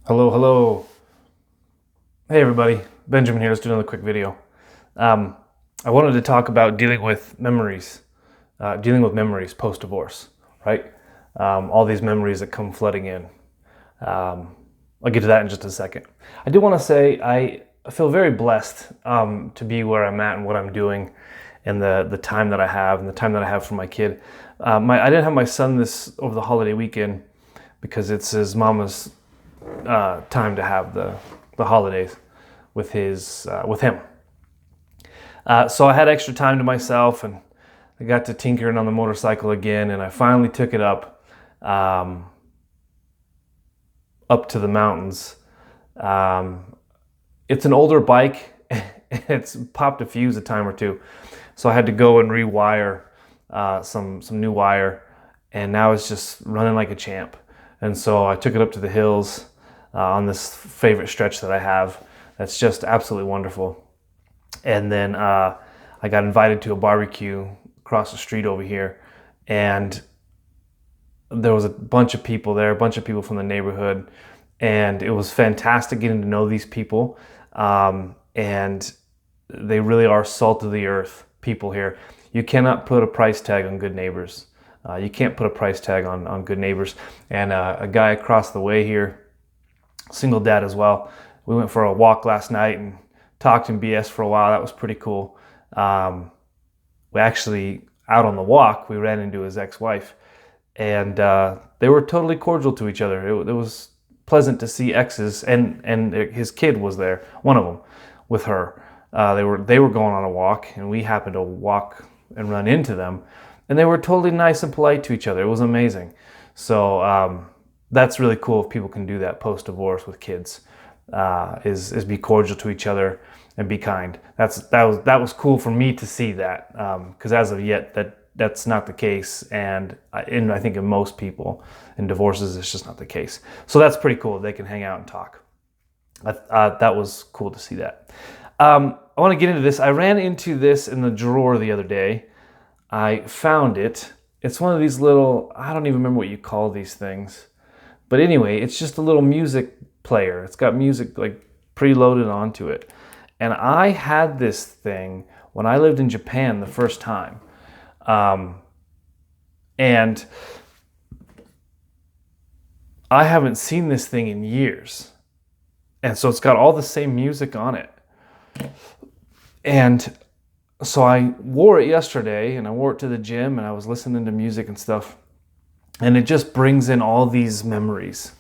Hello, hello. Hey everybody, Benjamin here. Let's do another quick video. Um, I wanted to talk about dealing with memories post-divorce, right? All these memories that come flooding in. I'll get to that in just a second. I do want to say I feel very blessed to be where I'm at and what I'm doing, and the time that I have and the time that I have for my kid. I didn't have my son this over the holiday weekend because it's his mama's time to have the holidays with him. So I had extra time to myself, and I got to tinkering on the motorcycle again, and I finally took it up to the mountains. It's an older bike. It's popped a fuse a time or two, so I had to go and rewire some new wire, and now it's just running like a champ. And so I took it up to the hills on this favorite stretch that I have. That's just absolutely wonderful. And then I got invited to a barbecue across the street over here, and there was a bunch of people there, a bunch of people from the neighborhood, and it was fantastic getting to know these people. And they really are salt of the earth people here. You cannot put a price tag on good neighbors. You can't put a price tag on good neighbors. And a guy across the way here, single dad as well. We went for a walk last night and talked in BS for a while. That was pretty cool. We actually, out on the walk, we ran into his ex-wife, and they were totally cordial to each other. It was pleasant to see exes, and his kid was there, one of them, with her. They were going on a walk, and we happened to walk and run into them, and they were totally nice and polite to each other. It was amazing. So that's really cool if people can do that post-divorce with kids. Is be cordial to each other and be kind. That was cool for me to see that, because as of yet that's not the case, and I think in most people in divorces it's just not the case. So that's pretty cool. They can hang out and talk. That was cool to see that. I want to get into this. I ran into this in the drawer the other day. I found it. It's one of these little, I don't even remember what you call these things. But anyway, it's just a little music player. It's got music like preloaded onto it. And I had this thing when I lived in Japan the first time. And I haven't seen this thing in years. And so it's got all the same music on it. And so I wore it yesterday, and I wore it to the gym, and I was listening to music and stuff. And it just brings in all these memories,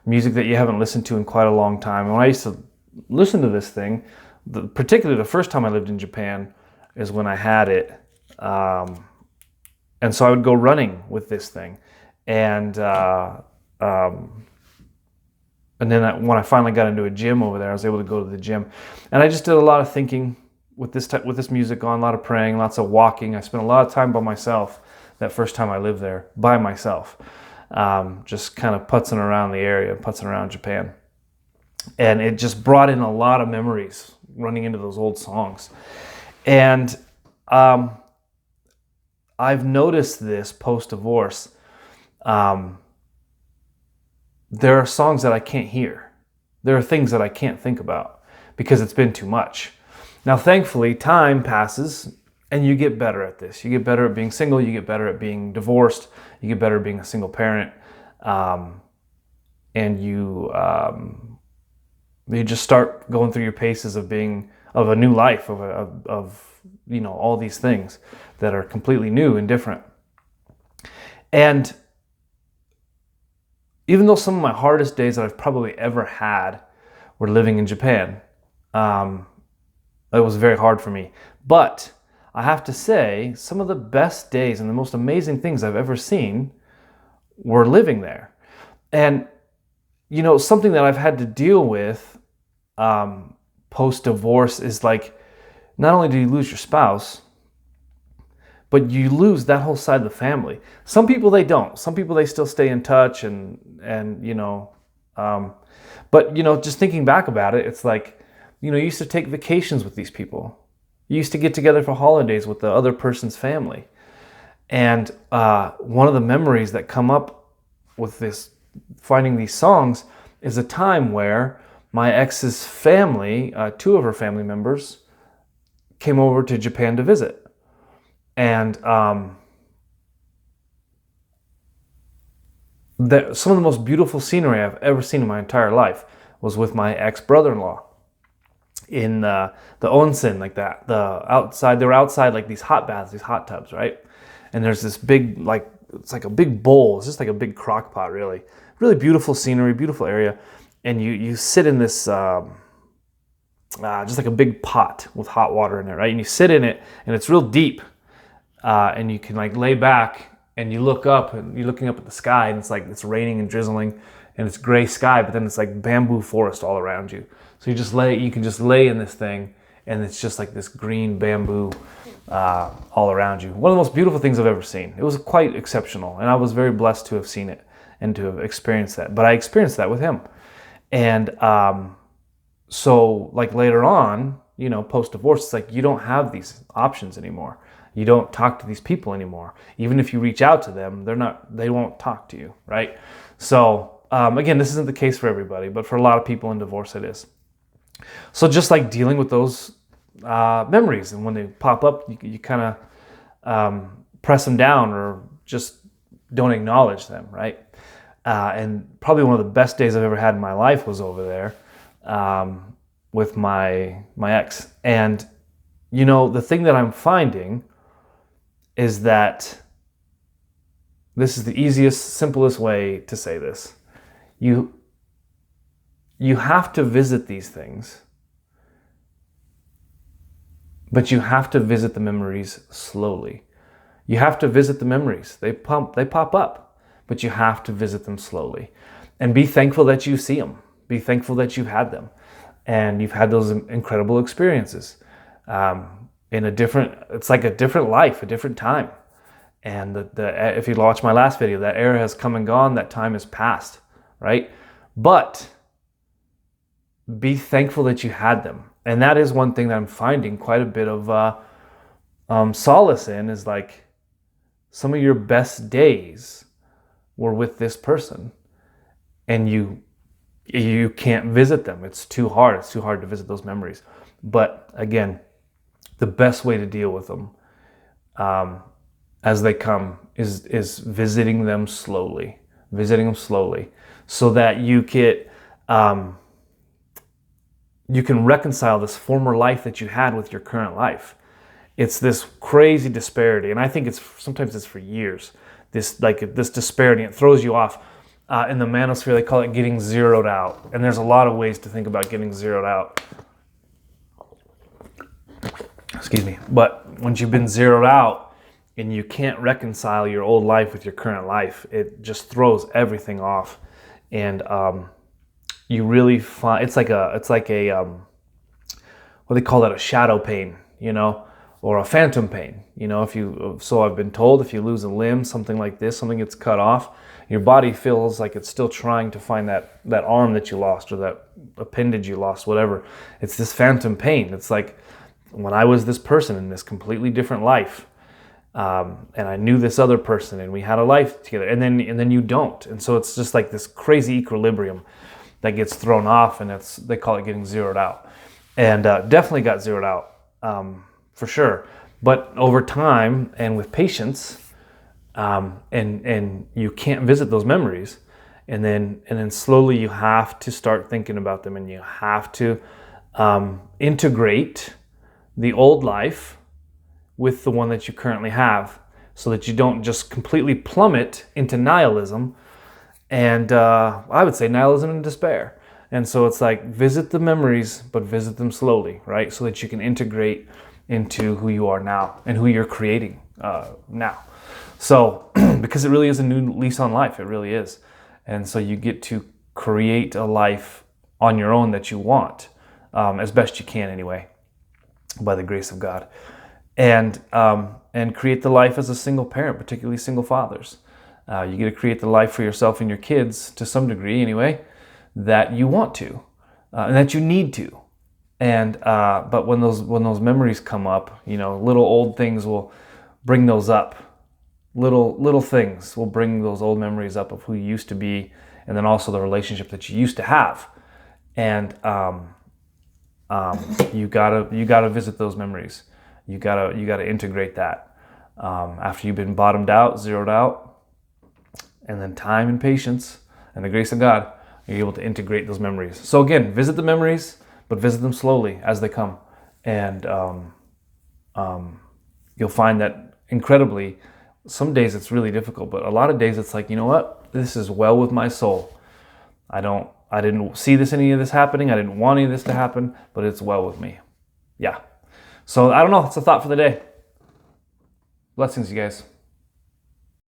music that you haven't listened to in quite a long time. And when I used to listen to this thing, particularly the first time I lived in Japan is when I had it. And so I would go running with this thing. And then when I finally got into a gym over there, I was able to go to the gym. And I just did a lot of thinking with this music on, a lot of praying, lots of walking. I spent a lot of time by myself that first time I lived there, by myself. Just kind of putzing around the area, putzing around Japan. And it just brought in a lot of memories running into those old songs. And I've noticed this post-divorce. There are songs that I can't hear. There are things that I can't think about because it's been too much. Now, thankfully, time passes and you get better at this. You get better at being single. You get better at being divorced. You get better at being a single parent. And you just start going through your paces of a new life, of all these things that are completely new and different. And even though some of my hardest days that I've probably ever had were living in Japan, it was very hard for me. But I have to say, some of the best days and the most amazing things I've ever seen were living there. And, something that I've had to deal with post-divorce is like, not only do you lose your spouse, but you lose that whole side of the family. Some people, they don't. Some people, they still stay in touch but, just thinking back about it, it's like, you used to take vacations with these people. You used to get together for holidays with the other person's family. And one of the memories that come up with this, finding these songs, is a time where my ex's family, two of her family members, came over to Japan to visit. And some of the most beautiful scenery I've ever seen in my entire life was with my ex-brother-in-law in the onsen, like that. They were outside, like these hot baths, these hot tubs, right? And there's this big, like, it's like a big bowl. It's just like a big crock pot, really. Really beautiful scenery, beautiful area. And you sit in this, just like a big pot with hot water in it, right? And you sit in it, and it's real deep. And you can like lay back, and you look up, and you're looking up at the sky, and it's like it's raining and drizzling, and it's gray sky, but then it's like bamboo forest all around you. So you can just lay in this thing, and it's just like this green bamboo all around you. One of the most beautiful things I've ever seen. It was quite exceptional, and I was very blessed to have seen it and to have experienced that. But I experienced that with him. And so like later on, post-divorce, it's like you don't have these options anymore. You don't talk to these people anymore. Even if you reach out to them, they won't talk to you, right? So again, this isn't the case for everybody, but for a lot of people in divorce, it is. So just like dealing with those memories, and when they pop up, you kind of press them down or just don't acknowledge them, right? And probably one of the best days I've ever had in my life was over there with my ex. And the thing that I'm finding is that this is the easiest, simplest way to say this. You have to visit these things, but you have to visit the memories slowly. You have to visit the memories. They pop up, but you have to visit them slowly. And be thankful that you see them. Be thankful that you've had them. And you've had those incredible experiences. It's like a different life, a different time. And if you watch my last video, that era has come and gone, that time is past, right? But be thankful that you had them. And that is one thing that I'm finding quite a bit of solace in, is like some of your best days were with this person, and you can't visit them. It's too hard. It's too hard to visit those memories. But again, the best way to deal with them as they come is visiting them slowly, so that you can reconcile this former life that you had with your current life. It's this crazy disparity, and I think sometimes it's for years. This disparity, it throws you off. In the manosphere, they call it getting zeroed out, and there's a lot of ways to think about getting zeroed out. Excuse me. But once you've been zeroed out and you can't reconcile your old life with your current life, it just throws everything off, and you really find it's like a what they call that, a shadow pain, or a phantom pain. I've been told, if you lose a limb, something like this, something gets cut off, your body feels like it's still trying to find that arm that you lost, or that appendage you lost, whatever. It's this phantom pain. It's like when I was this person in this completely different life, and I knew this other person, and we had a life together, and then you don't, and so it's just like this crazy equilibrium that gets thrown off, and they call it getting zeroed out, and definitely got zeroed out for sure. But over time and with patience, and you can't visit those memories, and then slowly you have to start thinking about them, and you have to integrate the old life with the one that you currently have, so that you don't just completely plummet into nihilism, and I would say nihilism and despair. And so it's like, visit the memories, but visit them slowly, right? So that you can integrate into who you are now and who you're creating now. So, because it really is a new lease on life, it really is. And so you get to create a life on your own that you want, as best you can anyway, by the grace of God. And create the life as a single parent, particularly single fathers. You get to create the life for yourself and your kids, to some degree anyway, that you want to, and that you need to. And but when those memories come up, little old things will bring those up, little things will bring those old memories up of who you used to be, and then also the relationship that you used to have. And you gotta visit those memories. You gotta integrate that after you've been bottomed out, zeroed out, and then time and patience and the grace of God, you're able to integrate those memories. So again, visit the memories, but visit them slowly as they come, and you'll find that incredibly. Some days it's really difficult, but a lot of days it's like, you know what? This is well with my soul. I didn't see any of this happening. I didn't want any of this to happen, but it's well with me. Yeah. So I don't know. It's a thought for the day. Blessings, you guys.